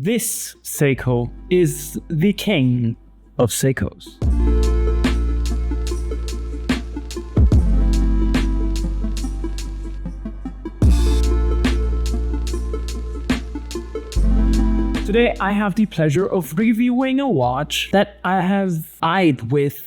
This Seiko is the king of Seikos. Today I have the pleasure of reviewing a watch that I have eyed with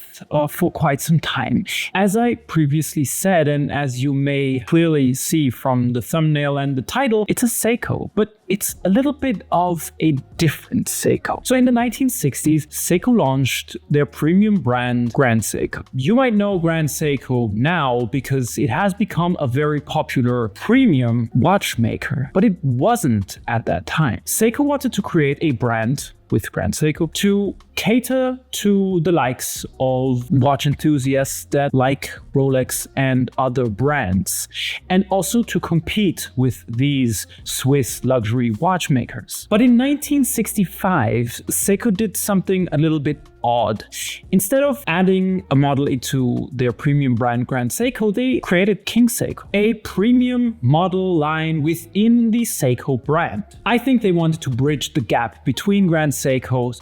for quite some time. As I previously said, and as you may clearly see from the thumbnail and the title, it's a Seiko, but it's a little bit of a different Seiko. So in the 1960s, Seiko launched their premium brand Grand Seiko. You might know Grand Seiko now because it has become a very popular premium watchmaker, but it wasn't at that time. Seiko wanted to create a brand with Grand Seiko to cater to the likes of watch enthusiasts that like Rolex and other brands, and also to compete with these Swiss luxury watchmakers. But in 1965, Seiko did something a little bit odd. Instead of adding a model into their premium brand Grand Seiko, they created King Seiko, a premium model line within the Seiko brand. I think they wanted to bridge the gap between Grand Seiko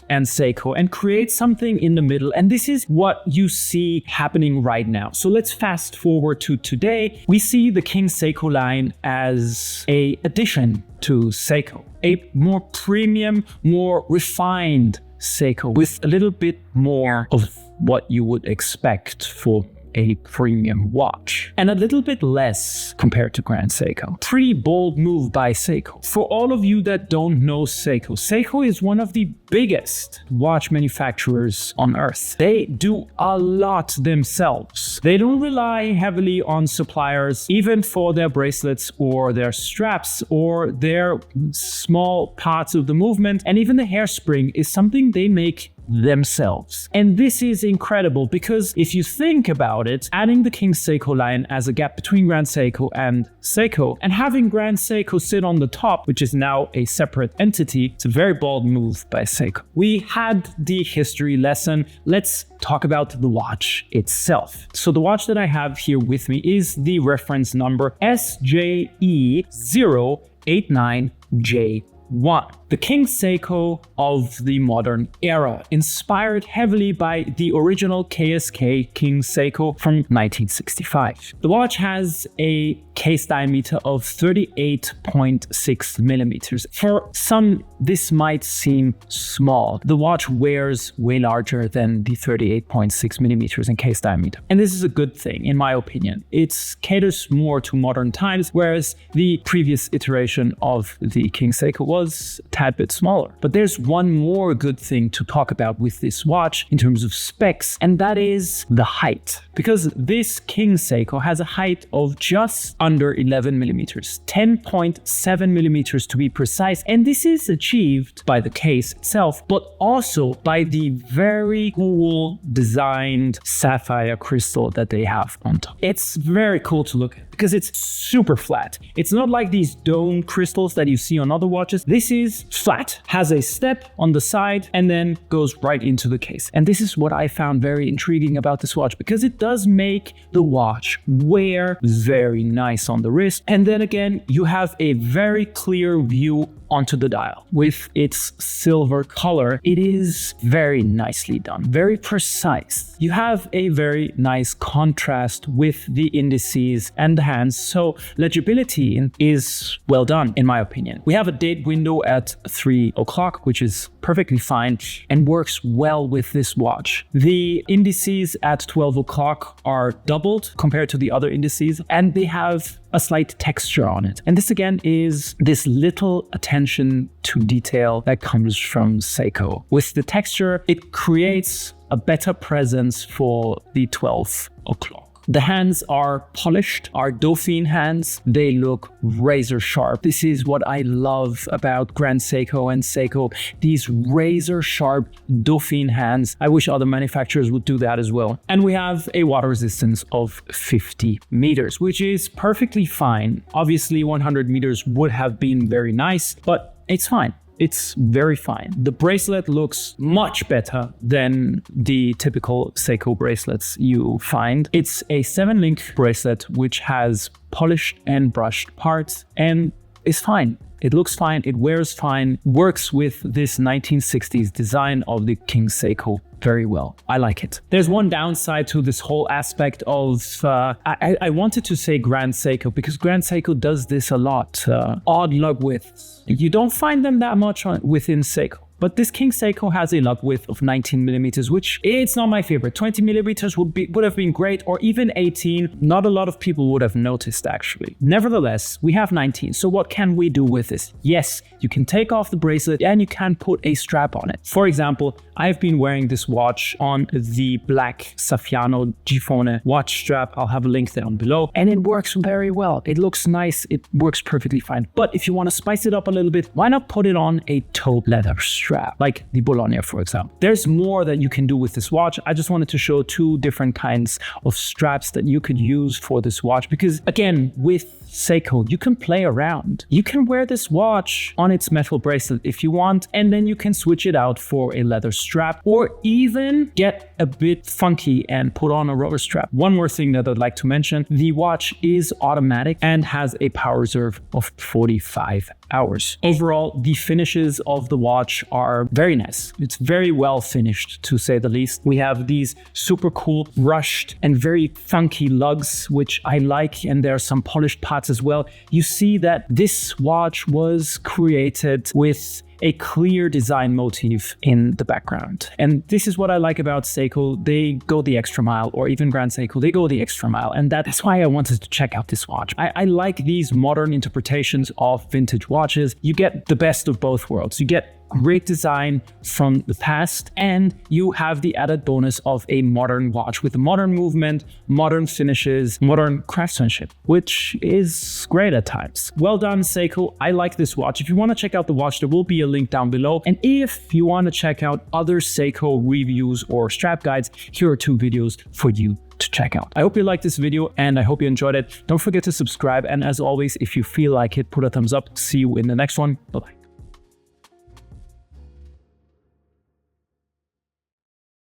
and create something in the middle, and this is what you see happening right now. So let's fast forward to today. We see the King Seiko line as an addition to Seiko, a more premium, more refined Seiko with a little bit more of what you would expect for a premium watch, and a little bit less compared to Grand Seiko. Pretty bold move by Seiko. For all of you that don't know Seiko, Seiko is one of the biggest watch manufacturers on earth. They do a lot themselves. They don't rely heavily on suppliers, even for their bracelets or their straps or their small parts of the movement, and even the hairspring is something they make themselves. And this is incredible because if you think about it, adding the King Seiko line as a gap between Grand Seiko and Seiko, and having Grand Seiko sit on the top, which is now a separate entity, it's a very bold move by Seiko. We had the history lesson. Let's talk about the watch itself. So the watch that I have here with me is the reference number SJE089J1. The King Seiko of the modern era, inspired heavily by the original KSK King Seiko from 1965. The watch has a case diameter of 38.6 millimeters. For some, this might seem small. The watch wears way larger than the 38.6 millimeters in case diameter. And this is a good thing, in my opinion. It caters more to modern times, whereas the previous iteration of the King Seiko was a tad bit smaller. But there's one more good thing to talk about with this watch in terms of specs, and that is the height. Because this King Seiko has a height of just under 11 millimeters, 10.7 millimeters to be precise. And this is achieved by the case itself, but also by the very cool designed sapphire crystal that they have on top. It's very cool to look at because it's super flat. It's not like these dome crystals that you see on other watches. This is flat, has a step on the side, and then goes right into the case. And this is what I found very intriguing about this watch, because it does make the watch wear very nice on the wrist. And then again, you have a very clear view onto the dial. With its silver color, it is very nicely done, very precise. You have a very nice contrast with the indices and the hands, so legibility is well done, in my opinion. We have a date window at 3 o'clock, which is perfectly fine and works well with this watch. The indices at 12 o'clock are doubled compared to the other indices, and they have a slight texture on it. And this again is this little attention to detail that comes from Seiko. With the texture, it creates a better presence for the 12 o'clock. The hands are polished, are Dauphine hands. They look razor sharp. This is what I love about Grand Seiko and Seiko, these razor sharp Dauphine hands. I wish other manufacturers would do that as well. And we have a water resistance of 50 meters, which is perfectly fine. Obviously 100 meters would have been very nice, but it's fine. It's very fine. The bracelet looks much better than the typical Seiko bracelets you find. It's a 7-link bracelet which has polished and brushed parts and is fine. It looks fine, it wears fine, works with this 1960s design of the King Seiko very well. I like it. There's one downside to this whole aspect of, I wanted to say Grand Seiko because Grand Seiko does this a lot. Odd lug widths. You don't find them that much within Seiko. But this King Seiko has a lug width of 19 millimeters, which it's not my favorite. 20 millimeters would have been great, or even 18. Not a lot of people would have noticed, actually. Nevertheless, we have 19. So what can we do with this? Yes, you can take off the bracelet and you can put a strap on it. For example, I've been wearing this watch on the black Saffiano Gifone watch strap. I'll have a link down below. And it works very well. It looks nice. It works perfectly fine. But if you want to spice it up a little bit, why not put it on a taupe leather strap? Like the Bologna, for example. There's more that you can do with this watch. I just wanted to show two different kinds of straps that you could use for this watch because, again, with Seiko, you can play around. You can wear this watch on its metal bracelet if you want, and then you can switch it out for a leather strap or even get a bit funky and put on a rubber strap. One more thing that I'd like to mention, the watch is automatic and has a power reserve of 45 hours. Overall, the finishes of the watch are very nice. It's very well finished, to say the least. We have these super cool rushed and very funky lugs, which I like, and there are some polished parts as well. You see that this watch was created with a clear design motif in the background. And this is what I like about Seiko. They go the extra mile, or even Grand Seiko, they go the extra mile. And that's why I wanted to check out this watch. I like these modern interpretations of vintage watches. You get the best of both worlds. You get great design from the past, and you have the added bonus of a modern watch with modern movement, modern finishes, modern craftsmanship, which is great at times. Well done, Seiko. I like this watch. If you want to check out the watch, there will be a link down below. And if you want to check out other Seiko reviews or strap guides, here are two videos for you to check out. I hope you liked this video and I hope you enjoyed it. Don't forget to subscribe. And as always, if you feel like it, put a thumbs up. See you in the next one. Bye-bye.